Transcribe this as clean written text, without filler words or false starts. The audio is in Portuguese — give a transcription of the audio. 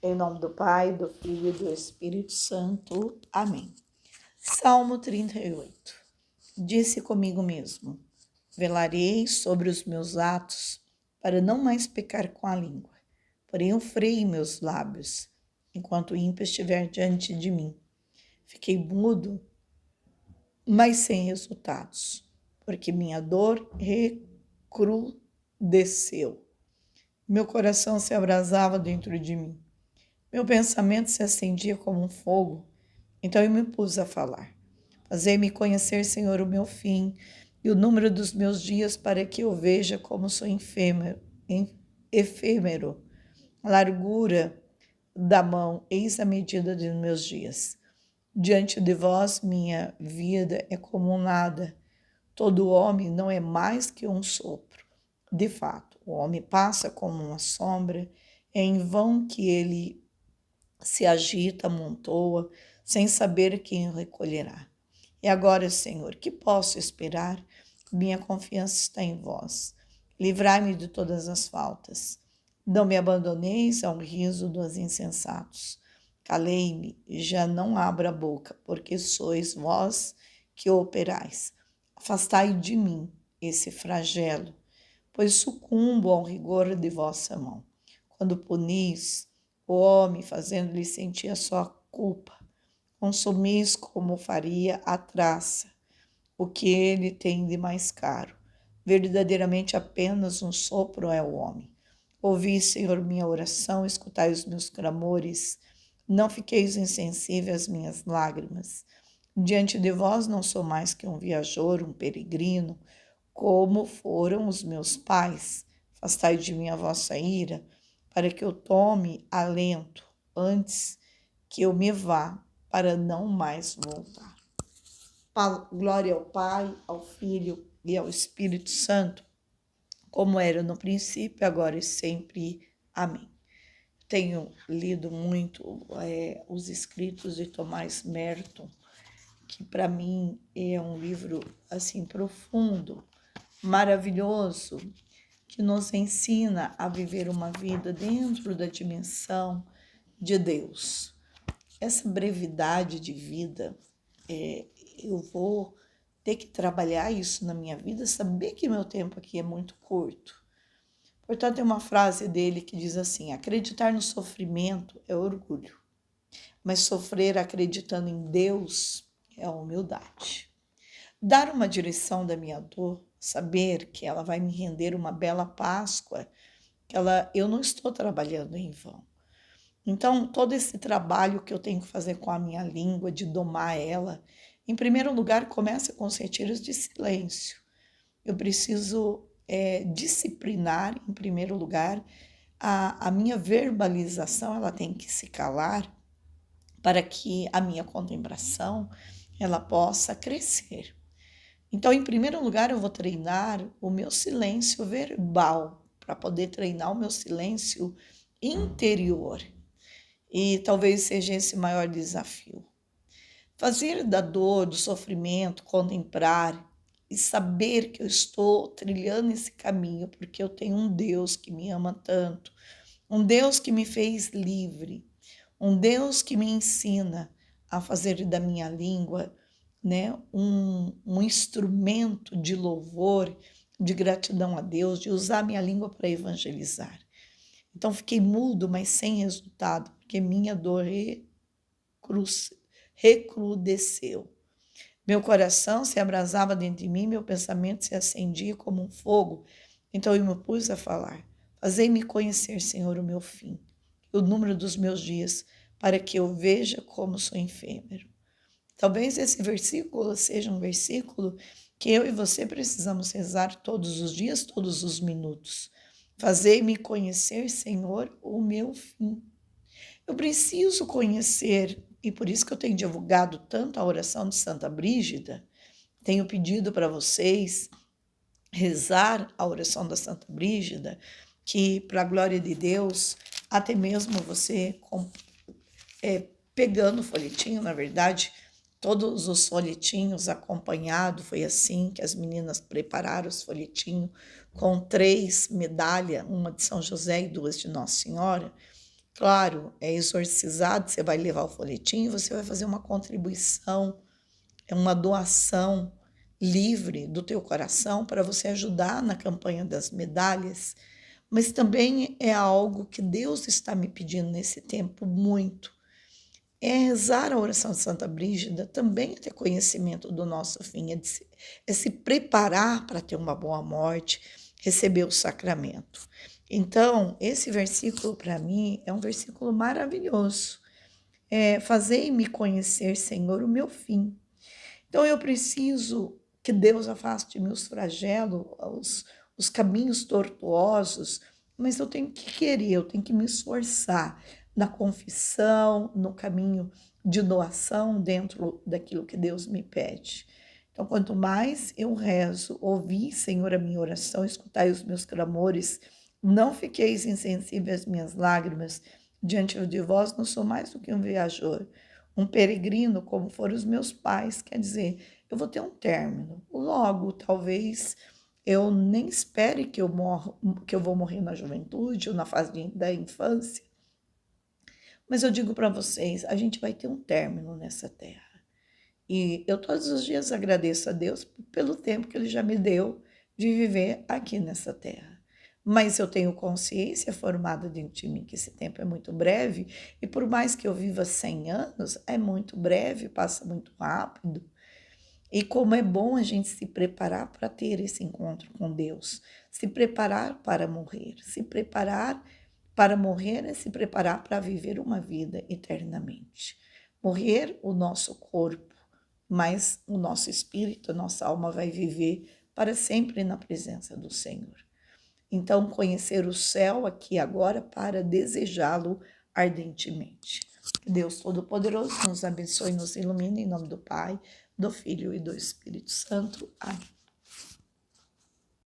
Em nome do Pai, do Filho e do Espírito Santo. Amém. Salmo 38. Disse comigo mesmo: velarei sobre os meus atos, para não mais pecar com a língua. Porém eu freio meus lábios, enquanto o ímpio estiver diante de mim. Fiquei mudo, mas sem resultados, porque minha dor recrudesceu. Meu coração se abrasava dentro de mim. Meu pensamento se acendia como um fogo. Então eu me pus a falar. Fazei-me conhecer, Senhor, o meu fim e o número dos meus dias, para que eu veja como sou efêmero. A largura da mão, eis a medida dos meus dias. Diante de vós, minha vida é como um nada. Todo homem não é mais que um sopro. De fato, o homem passa como uma sombra. É em vão que ele se agita, amontoa, sem saber quem o recolherá. E agora, Senhor, que posso esperar? Minha confiança está em vós. Livrai-me de todas as faltas. Não me abandoneis ao riso dos insensatos. Calei-me, já não abra a boca, porque sois vós que o operais. Afastai de mim esse flagelo, pois sucumbo ao rigor de vossa mão. Quando punis o homem, fazendo-lhe sentir a sua culpa, consumis como faria a traça, o que ele tem de mais caro. Verdadeiramente apenas um sopro é o homem. Ouvi, Senhor, minha oração, escutai os meus clamores, não fiqueis insensível às minhas lágrimas. Diante de vós não sou mais que um viajor, um peregrino, como foram os meus pais. Afastai de mim a vossa ira, para que eu tome alento antes que eu me vá, para não mais voltar. Glória ao Pai, ao Filho e ao Espírito Santo, como era no princípio, agora e sempre. Amém. Tenho lido muito os escritos de Tomás Merton, que para mim é um livro assim profundo, maravilhoso, que nos ensina a viver uma vida dentro da dimensão de Deus. Essa brevidade de vida, eu vou ter que trabalhar isso na minha vida, saber que meu tempo aqui é muito curto. Portanto, tem uma frase dele que diz assim: acreditar no sofrimento é orgulho, mas sofrer acreditando em Deus é humildade. Dar uma direção da minha dor, saber que ela vai me render uma bela Páscoa, que eu não estou trabalhando em vão. Então, todo esse trabalho que eu tenho que fazer com a minha língua, de domar ela, em primeiro lugar, começa com os retiros de silêncio. Eu preciso disciplinar, em primeiro lugar, a minha verbalização, ela tem que se calar para que a minha contemplação ela possa crescer. Então, em primeiro lugar, eu vou treinar o meu silêncio verbal, para poder treinar o meu silêncio interior. E talvez seja esse o maior desafio. Fazer da dor, do sofrimento, contemplar e saber que eu estou trilhando esse caminho, porque eu tenho um Deus que me ama tanto, um Deus que me fez livre, um Deus que me ensina a fazer da minha língua um instrumento de louvor, de gratidão a Deus, de usar minha língua para evangelizar. Então fiquei mudo, mas sem resultado, porque minha dor recrudesceu. Meu coração se abrasava dentro de mim, meu pensamento se acendia como um fogo. Então eu me pus a falar. Fazei-me conhecer, Senhor, o meu fim, o número dos meus dias, para que eu veja como sou efêmero. Talvez esse versículo seja um versículo que eu e você precisamos rezar todos os dias, todos os minutos. Fazei-me conhecer, Senhor, o meu fim. Eu preciso conhecer, e por isso que eu tenho divulgado tanto a oração de Santa Brígida, tenho pedido para vocês rezar a oração da Santa Brígida, que, para a glória de Deus, até mesmo você pegando o folhetinho, na verdade, todos os folhetinhos acompanhados, foi assim que as meninas prepararam os folhetinhos com 3 medalhas, uma de São José e 2 de Nossa Senhora, Claro, é exorcizado, você vai levar o folhetim, você vai fazer uma contribuição, é uma doação livre do teu coração para você ajudar na campanha das medalhas, mas também é algo que Deus está me pedindo nesse tempo muito. É rezar a oração de Santa Brígida, também é ter conhecimento do nosso fim, é se preparar para ter uma boa morte, receber o sacramento. Então, esse versículo para mim é um versículo maravilhoso. Fazei-me conhecer, Senhor, o meu fim. Então, eu preciso que Deus afaste de mim os flagelos, os caminhos tortuosos, mas eu tenho que querer, eu tenho que me esforçar na confissão, no caminho de doação dentro daquilo que Deus me pede. Então, quanto mais eu rezo, ouvi, Senhor, a minha oração, escutai os meus clamores, não fiqueis insensíveis às minhas lágrimas, diante de vós não sou mais do que um viajor, um peregrino, como foram os meus pais, quer dizer, eu vou ter um término. Logo, talvez eu nem espere que eu vou morrer na juventude ou na fase da infância, mas eu digo para vocês, a gente vai ter um término nessa terra. E eu todos os dias agradeço a Deus pelo tempo que Ele já me deu de viver aqui nessa terra. Mas eu tenho consciência formada dentro de mim que esse tempo é muito breve, e por mais que eu viva 100 anos, é muito breve, passa muito rápido. E como é bom a gente se preparar para ter esse encontro com Deus, se preparar para morrer, se preparar para morrer é se preparar para viver uma vida eternamente. Morrer o nosso corpo, mas o nosso espírito, a nossa alma vai viver para sempre na presença do Senhor. Então, conhecer o céu aqui agora para desejá-lo ardentemente. Que Deus Todo-Poderoso nos abençoe e nos ilumine em nome do Pai, do Filho e do Espírito Santo. Amém.